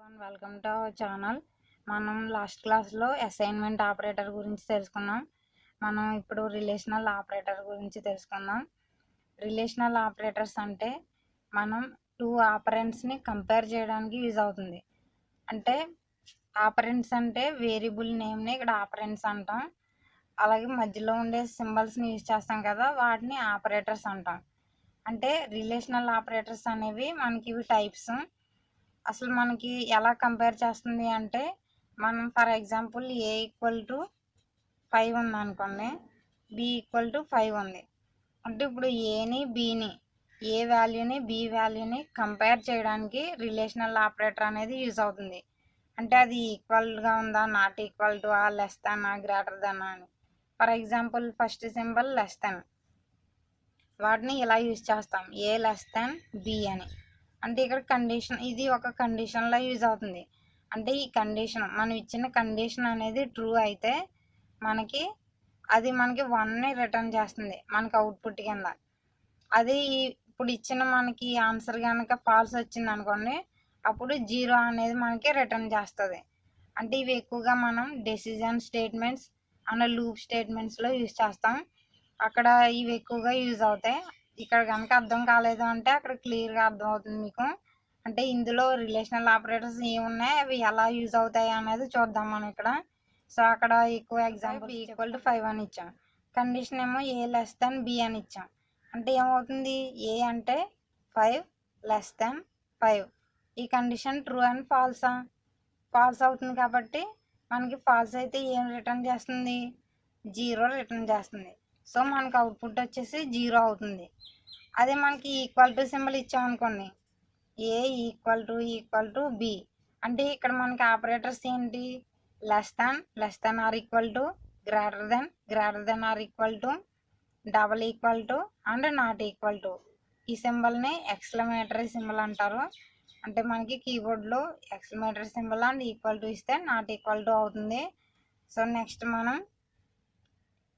everyone, welcome to our channel. మనం last క్లాస్లో assignment operator గురించి తెలుసుకున్నాం. మనం ఇప్పుడు రిలేషనల్ ఆపరేటర్ గురించి తెలుసుకుందాం. రిలేషనల్ ఆపరేటర్స్ అంటే మనం టూ ఆపరెంట్స్ని కంపేర్ చేయడానికి యూజ్ అవుతుంది. అంటే ఆపరెంట్స్ అంటే వేరియబుల్ నేమ్ని ఇక్కడ ఆపరెంట్స్ అంటాం. అలాగే మధ్యలో ఉండే సింబల్స్ని యూజ్ చేస్తాం కదా, వాటిని ఆపరేటర్స్ అంటాం. అంటే రిలేషనల్ ఆపరేటర్స్ అనేవి మనకి ఇవి టైప్స్. అసలు మనకి ఎలా కంపేర్ చేస్తుంది అంటే, మనం for example A equal to 5 ఉంది అనుకోండి, బి ఈక్వల్ టు 5 ఉంది అంటే ఇప్పుడు ఏని బిని, ఏ వాల్యూని బి వాల్యూని కంపేర్ చేయడానికి రిలేషనల్ ఆపరేటర్ అనేది యూజ్ అవుతుంది. అంటే అది ఈక్వల్గా ఉందా, నాట్ ఈక్వల్ టు, లెస్ దానా, గ్రేటర్ దానా అని. For example first symbol less than, వాటిని ఇలా యూజ్ చేస్తాం, ఏ లెస్ దాన్ బి అని. అంటే ఇక్కడ కండిషన్, ఇది ఒక కండిషన్లో యూజ్ అవుతుంది. అంటే ఈ కండిషన్, మనం ఇచ్చిన కండిషన్ అనేది ట్రూ అయితే మనకి అది మనకి 1ని రిటర్న్ చేస్తుంది మనకి అవుట్పుట్ కింద. అది ఇప్పుడు ఇచ్చిన మనకి ఆన్సర్ కనుక ఫాల్స్ వచ్చింది అనుకోండి, అప్పుడు 0 అనేది మనకి రిటర్న్ చేస్తుంది. అంటే ఇవి ఎక్కువగా మనం డెసిజన్ స్టేట్మెంట్స్ అండ్ లూప్ స్టేట్మెంట్స్లో యూజ్ చేస్తాం. అక్కడ ఇవి ఎక్కువగా యూజ్ అవుతాయి. ఇక్కడ కనుక అర్థం కాలేదు అంటే అక్కడ క్లియర్గా అర్థం అవుతుంది మీకు. అంటే ఇందులో రిలేషనల్ ఆపరేటర్స్ ఏమున్నాయి, అవి ఎలా యూజ్ అవుతాయి అనేది చూద్దాం మనం ఇక్కడ. సో అక్కడ ఎక్కువ ఎగ్జాంపుల్ బి ఈక్వల్ టు 5 అని ఇచ్చాం, కండిషన్ ఏమో ఏ లెస్ దాన్ బి అని ఇచ్చాం. అంటే ఏమవుతుంది, ఏ అంటే 5 లెస్ దాన్ 5. ఈ కండిషన్ ట్రూ అండ్ ఫాల్సా? ఫాల్స్ అవుతుంది కాబట్టి మనకి ఫాల్స్ అయితే ఏం రిటర్న్ చేస్తుంది, 0 రిటర్న్ చేస్తుంది. సో మనకి అవుట్పుట్ వచ్చేసి 0 అవుతుంది. అదే మనకి ఈక్వల్ టు సింబల్ ఇచ్చామనుకోండి, ఏ ఈక్వల్ టు బి, అంటే ఇక్కడ మనకి ఆపరేటర్స్ ఏంటి, less than or equal to, greater than or equal to, double equal to and not equal to. ఈ సింబల్ని ఎక్స్క్లమేటరీ సింబల్ అంటారు. అంటే మనకి కీబోర్డ్లో exclamatory symbol and equal to ఇస్తే నాట్ ఈక్వల్ టు అవుతుంది. సో నెక్స్ట్ మనం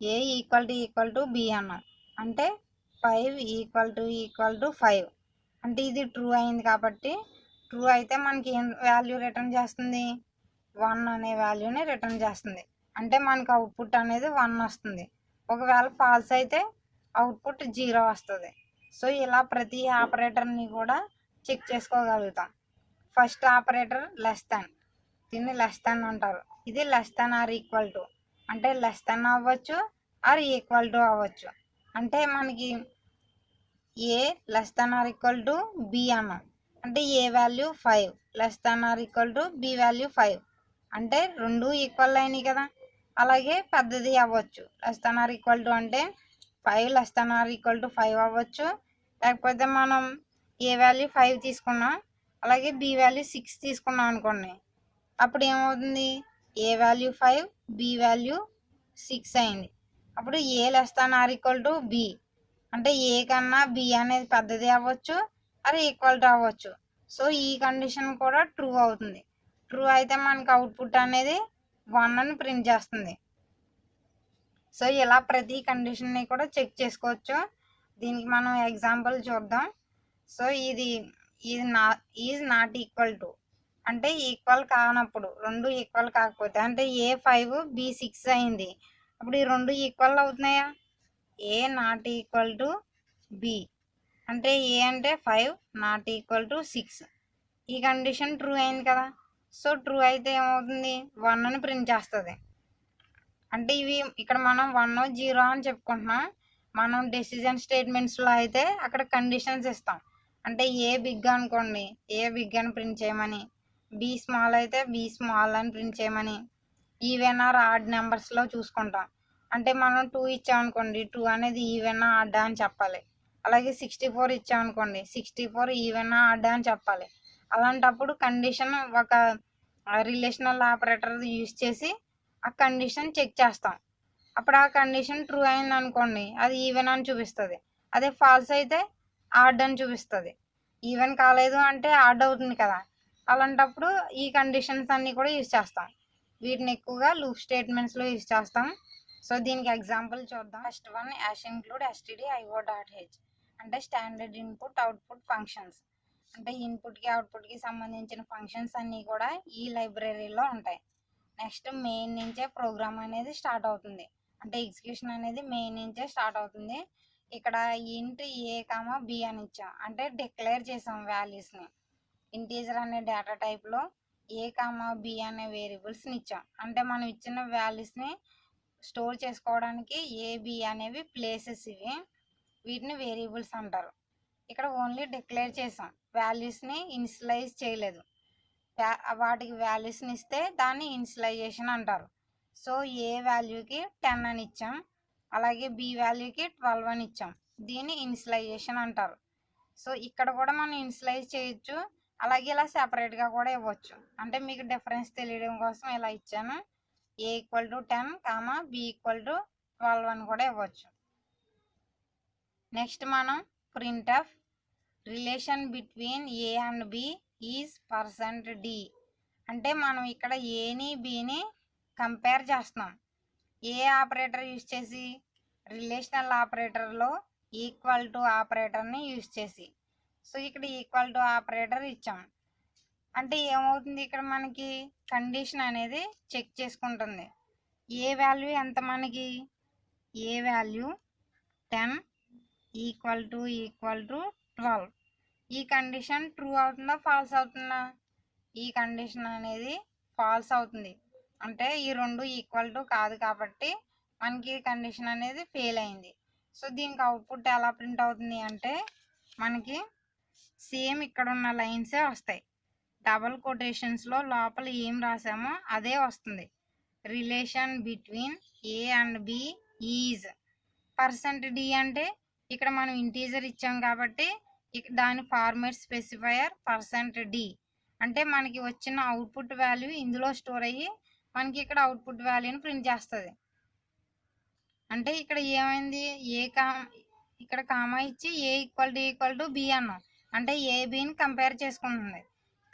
ఏ ఈక్వల్ టు బి అన్నాం, అంటే 5 ఈక్వల్ టు 5. అంటే ఇది ట్రూ అయింది కాబట్టి, ట్రూ అయితే మనకి ఏం వాల్యూ రిటర్న్ చేస్తుంది, 1 అనే వాల్యూని రిటర్న్ చేస్తుంది. అంటే మనకి అవుట్పుట్ అనేది 1 వస్తుంది. ఒకవేళ ఫాల్స్ అయితే అవుట్పుట్ 0 వస్తుంది. సో ఇలా ప్రతి ఆపరేటర్ని కూడా చెక్ చేసుకోగలుగుతాం. ఫస్ట్ ఆపరేటర్ లెస్ దాన్, దీన్ని లెస్ దాన్ అంటారు. ఇది less than or equal to, అంటే లెస్ దాన్ అవ్వచ్చు ఆర్ ఈక్వల్ టు అవ్వచ్చు. అంటే మనకి A less than or equal to B అన్నాం, అంటే A value 5 less than or equal to B value 5, అంటే రెండు ఈక్వల్ అయినాయి కదా. అలాగే పెద్దది అవ్వచ్చు, less than or equal to అంటే 5 less than or equal to 5 అవ్వచ్చు. లేకపోతే మనం ఏ వాల్యూ 5 తీసుకున్నాం, అలాగే బి వాల్యూ 6 తీసుకున్నాం అనుకోండి, అప్పుడు ఏమవుతుంది, ఏ వాల్యూ 5 బి వాల్యూ 6 అయింది. అప్పుడు A less than or equal to B, అంటే ఏ కన్నా బి అనేది పెద్దది అవ్వచ్చు, అది ఈక్వల్ టు అవ్వచ్చు. సో ఈ కండిషన్ కూడా ట్రూ అవుతుంది. ట్రూ అయితే మనకి అవుట్పుట్ అనేది 1 అని ప్రింట్ చేస్తుంది. సో ఇలా ప్రతి కండిషన్ని కూడా చెక్ చేసుకోవచ్చు. దీనికి మనం ఎగ్జాంపుల్ చూద్దాం. సో ఇది ఈజ్ నాట్ ఈక్వల్ టు, అంటే ఈక్వల్ కానప్పుడు, రెండు ఈక్వల్ కాకపోతే, అంటే ఏ 5 బి 6 అయింది, అప్పుడు ఈ రెండు ఈక్వల్ అవుతున్నాయా, ఏ నాట్ ఈక్వల్ టు బి, అంటే ఏ అంటే 5 నాట్ ఈక్వల్ టు 6. ఈ కండిషన్ ట్రూ అయింది కదా. సో ట్రూ అయితే ఏమవుతుంది, 1 అని ప్రింట్ చేస్తుంది. అంటే ఇవి ఇక్కడ మనం 1 0 అని చెప్పుకుంటున్నాం. మనం డెసిజన్ స్టేట్మెంట్స్లో అయితే అక్కడ కండిషన్స్ ఇస్తాం. అంటే ఏ బిగ్ అనుకోండి, ఏ బిగ్ అని ప్రింట్ చేయమని, బి స్మాల్ అయితే బి స్మాల్ అని ప్రింట్ చేయమని. ఈవెన్ ఆర్ ఆడ్ నెంబర్స్లో చూసుకుంటాం. అంటే మనం 2 ఇచ్చామనుకోండి, 2 అనేది ఈవెన్ ఆడ్ అని చెప్పాలి. అలాగే 64 ఇచ్చామనుకోండి, 64 ఈవెన్ ఆడ్ అని చెప్పాలి. అలాంటప్పుడు కండిషన్ ఒక రిలేషనల్ ఆపరేటర్ యూజ్ చేసి ఆ కండిషన్ చెక్ చేస్తాం. అప్పుడు ఆ కండిషన్ ట్రూ అయింది అనుకోండి, అది ఈవెన్ అని చూపిస్తుంది. అదే ఫాల్స్ అయితే ఆడ్ అని చూపిస్తుంది. ఈవెన్ కాలేదు అంటే ఆడ్ అవుతుంది కదా. అలాంటప్పుడు ఈ కండిషన్స్ అన్నీ కూడా యూజ్ చేస్తాం. వీటిని ఎక్కువగా లూప్ స్టేట్మెంట్స్లో యూజ్ చేస్తాం. సో దీనికి ఎగ్జాంపుల్ చూద్దాం. First one, ash include stdio.h, అంటే స్టాండర్డ్ ఇన్పుట్ అవుట్పుట్ ఫంక్షన్స్. అంటే ఇన్పుట్కి అవుట్పుట్కి సంబంధించిన ఫంక్షన్స్ అన్నీ కూడా ఈ లైబ్రరీలో ఉంటాయి. నెక్స్ట్ మెయిన్ నుంచే ప్రోగ్రామ్ అనేది స్టార్ట్ అవుతుంది, అంటే ఎగ్జిక్యూషన్ అనేది మెయిన్ నుంచే స్టార్ట్ అవుతుంది. ఇక్కడ ఇంట్ ఏ కామా బి అని ఇచ్చాం, అంటే డిక్లేర్ చేసాం వాల్యూస్ని. ఇంటీజర్ అనే డేటా టైప్లో ఏ కామా బి అనే వేరియబుల్స్ని ఇచ్చాం, అంటే మనం ఇచ్చిన వాల్యూస్ని స్టోర్ చేసుకోవడానికి ఏ బి అనేవి ప్లేసెస్, వీటిని వేరియబుల్స్ అంటారు. ఇక్కడ ఓన్లీ డిక్లేర్ చేసాం, వాల్యూస్ని ఇనిషియలైజ్ చేయలేదు. వాటికి వాల్యూస్ని ఇస్తే దాన్ని ఇనిషియలైజేషన్ అంటారు. సో ఏ వాల్యూకి 10 అని ఇచ్చాం, అలాగే బి వాల్యూకి 12 అని ఇచ్చాం, దీన్ని ఇనిషియలైజేషన్ అంటారు. సో ఇక్కడ కూడా మనం ఇనిషియలైజ్ చేయొచ్చు, అలాగే ఇలా సెపరేట్గా కూడా ఇవ్వచ్చు. అంటే మీకు డిఫరెన్స్ తెలియడం కోసం ఇలా ఇచ్చాను. A equal to 10 comma B equal to 12 అని కూడా ఇవ్వచ్చు. నెక్స్ట్ మనం printf relation between A and B is %d. అంటే మనం ఇక్కడ ఏని బిని కంపేర్ చేస్తున్నాం. ఏ ఆపరేటర్ యూజ్ చేసి, రిలేషనల్ ఆపరేటర్లో ఈక్వల్ టు ఆపరేటర్ని యూజ్ చేసి. సో ఇక్కడ ఈక్వల్ టు ఆపరేటర్ ఇచ్చాం, అంటే ఏమవుతుంది, ఇక్కడ మనకి కండిషన్ అనేది చెక్ చేసుకుంటుంది. ఏ వాల్యూ ఎంత మనకి, ఏ వాల్యూ 10 ఈక్వల్ టు 12. ఈ కండిషన్ ట్రూ అవుతుందా ఫాల్స్ అవుతుందా, ఈ కండిషన్ అనేది ఫాల్స్ అవుతుంది. అంటే ఈ రెండు ఈక్వల్ టు కాదు కాబట్టి మనకి కండిషన్ అనేది ఫెయిల్ అయింది. సో దీనికి అవుట్పుట్ ఎలా ప్రింట్ అవుతుంది అంటే మనకి సేమ్ ఇక్కడ ఉన్న లైన్సే వస్తాయి. డబల్ కొటేషన్స్లో లోపల ఏం రాసామో అదే వస్తుంది. Relation between A and B is %d. అంటే ఇక్కడ మనం ఇంటీజర్ ఇచ్చాం కాబట్టి దాని ఫార్మాట్ స్పెసిఫైయర్ %d. అంటే మనకి వచ్చిన అవుట్పుట్ వాల్యూ ఇందులో స్టోర్ అయ్యి మనకి ఇక్కడ అవుట్పుట్ వాల్యూని ప్రింట్ చేస్తుంది. అంటే ఇక్కడ ఏమైంది, ఇక్కడ కామా ఇచ్చి ఏ ఈక్వల్ టు బి అన్నాం, అంటే ఏ బిని కంపేర్ చేసుకుంటుంది.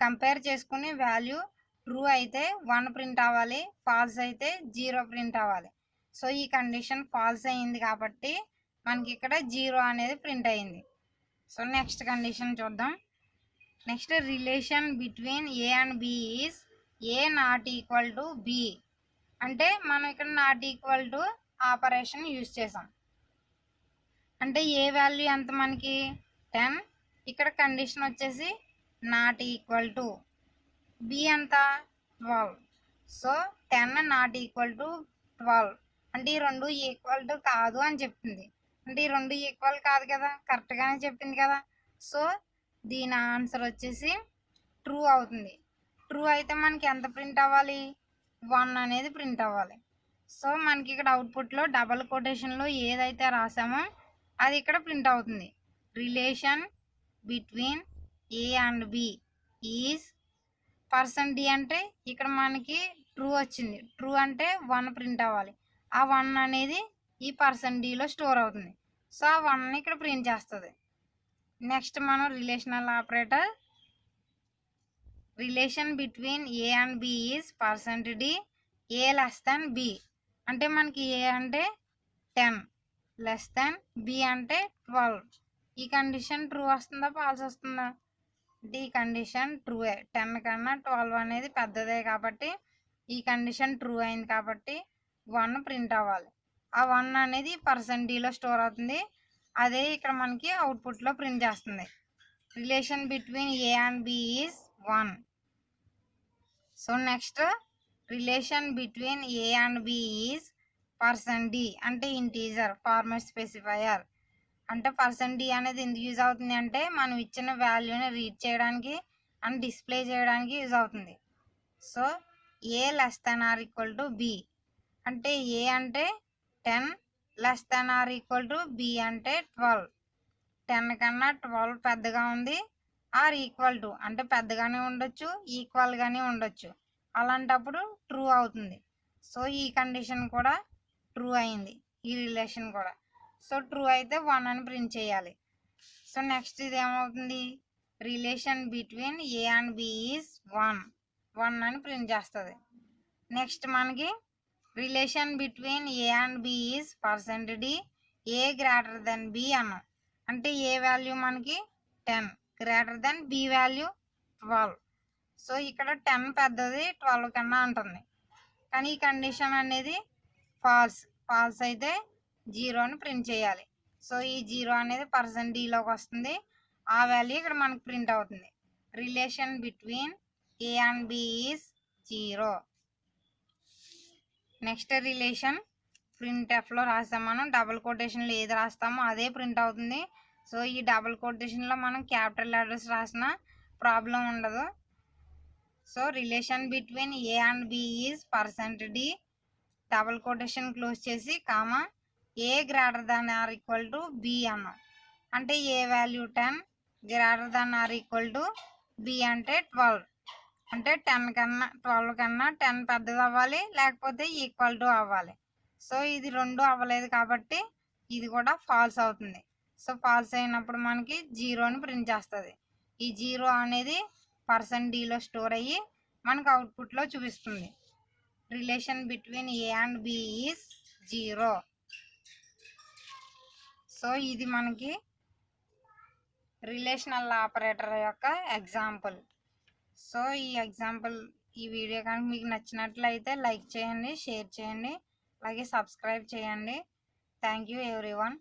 కంపేర్ చేసుకుని వాల్యూ ట్రూ అయితే 1 ప్రింట్ అవ్వాలి, ఫాల్స్ అయితే 0 ప్రింట్ అవ్వాలి. సో ఈ కండిషన్ ఫాల్స్ అయింది కాబట్టి మనకి ఇక్కడ 0 అనేది ప్రింట్ అయింది. సో నెక్స్ట్ కండిషన్ చూద్దాం. Next relation between A and B is A not equal to B. అంటే మనం ఇక్కడ not equal to operation use చేసాం. అంటే ఏ వాల్యూ ఎంత మనకి 10, ఇక్కడ కండిషన్ వచ్చేసి నాట్ ఈక్వల్ టు, బి ఎంత 12. సో 10 నాట్ ఈక్వల్ టు 12, అంటే ఈ రెండు ఈక్వల్ టు కాదు అని చెప్తుంది. అంటే ఈ రెండు ఈక్వల్ కాదు కదా, కరెక్ట్గానే చెప్పింది కదా. సో దీని ఆన్సర్ వచ్చేసి ట్రూ అవుతుంది. ట్రూ అయితే మనకి ఎంత ప్రింట్ అవ్వాలి, 1 అనేది ప్రింట్ అవ్వాలి. సో మనకి ఇక్కడ అవుట్పుట్లో డబల్ కొటేషన్లో ఏదైతే రాసామో అది ఇక్కడ ప్రింట్ అవుతుంది. Relation between A and B is %d. అంటే ఇక్కడ మనకి ట్రూ వచ్చింది, ట్రూ అంటే 1 ప్రింట్ అవ్వాలి. ఆ 1 అనేది ఈ %dలో స్టోర్ అవుతుంది. సో ఆ 1ని ఇక్కడ ప్రింట్ చేస్తుంది. నెక్స్ట్ మనం relational operator relation between A and B is %d A less than B. అంటే మనకి ఏ అంటే 10 లెస్ దాన్ బి అంటే 12. ఈ కండిషన్ ట్రూ వస్తుందా ఫాల్స్ వస్తుందా, ఈ కండిషన్ ట్రూయే. 10 కన్నా 12 అనేది పెద్దదే కాబట్టి ఈ కండిషన్ ట్రూ అయింది కాబట్టి 1 ప్రింట్ అవ్వాలి. ఆ 1 అనేది %dలో స్టోర్ అవుతుంది, అదే ఇక్కడ మనకి అవుట్పుట్లో ప్రింట్ చేస్తుంది. Relation between A and B is 1. So next relation between A and B is %d. అంటే ఇంటీజర్ ఫార్మాట్ స్పెసిఫైయర్. అంటే %d అనేది ఎందుకు యూజ్ అవుతుంది అంటే మనం ఇచ్చిన వాల్యూని రీడ్ చేయడానికి అండ్ డిస్ప్లే చేయడానికి యూజ్ అవుతుంది. So A less than or equal to B. అంటే ఏ అంటే 10 less than or equal to B అంటే 12. 10 కన్నా 12 పెద్దగా ఉంది, ఆర్ ఈక్వల్ టు అంటే పెద్దగానే ఉండొచ్చు, ఈక్వల్గానే ఉండొచ్చు. అలాంటప్పుడు ట్రూ అవుతుంది. సో ఈ కండిషన్ కూడా ట్రూ అయింది, ఈ రిలేషన్ కూడా. సో ట్రూ అయితే 1 అని ప్రింట్ చేయాలి. సో నెక్స్ట్ ఇది ఏమవుతుంది, relation between A and B is 1 అని ప్రింట్ చేస్తుంది. నెక్స్ట్ మనకి relation between A and B is %d A greater than B అన్నాం. అంటే ఏ వాల్యూ మనకి 10 greater than B value 12. So ఇక్కడ 10 పెద్దది 12 కన్నా అంటుంది, కానీ ఈ కండిషన్ అనేది ఫాల్స్ అయితే 0ని ప్రింట్ చేయాలి. సో ఈ 0 అనేది %d లోకి వస్తుంది, ఆ వాల్యూ ఇక్కడ మనకు ప్రింట్ అవుతుంది. Relation between A and B is 0. Next relation ప్రింట్ఎఫ్లో రాస్తాం మనం. డబుల్ కొటేషన్లో ఏది రాస్తామో అదే ప్రింట్ అవుతుంది. సో ఈ డబుల్ కొటేషన్లో మనం క్యాపిటల్ లెటర్స్ రాసిన ప్రాబ్లం ఉండదు. So relation between A and B is %d, double quotation close చేసి comma, A greater than or equal to B అన్నాం. అంటే A value 10, greater than or equal to B అంటే 12. అంటే 12 కన్నా 10 పెద్దది అవ్వాలి, లేకపోతే ఈక్వల్ టు అవ్వాలి. సో ఇది 2 అవ్వలేదు కాబట్టి ఇది కూడా ఫాల్స్ అవుతుంది. సో ఫాల్స్ అయినప్పుడు మనకి 0ని ప్రింట్ చేస్తుంది. ఈ 0 అనేది %dలో స్టోర్ అయ్యి మనకు అవుట్పుట్లో చూపిస్తుంది. Relation between A and B is 0. So ఇది మనకి రిలేషనల్ ఆపరేటర్ యొక్క ఎగ్జాంపుల్. సో ఈ వీడియో కనుక మీకు నచ్చినట్లయితే లైక్ చేయండి, షేర్ చేయండి, అలాగే సబ్స్క్రైబ్ చేయండి. Thank you everyone.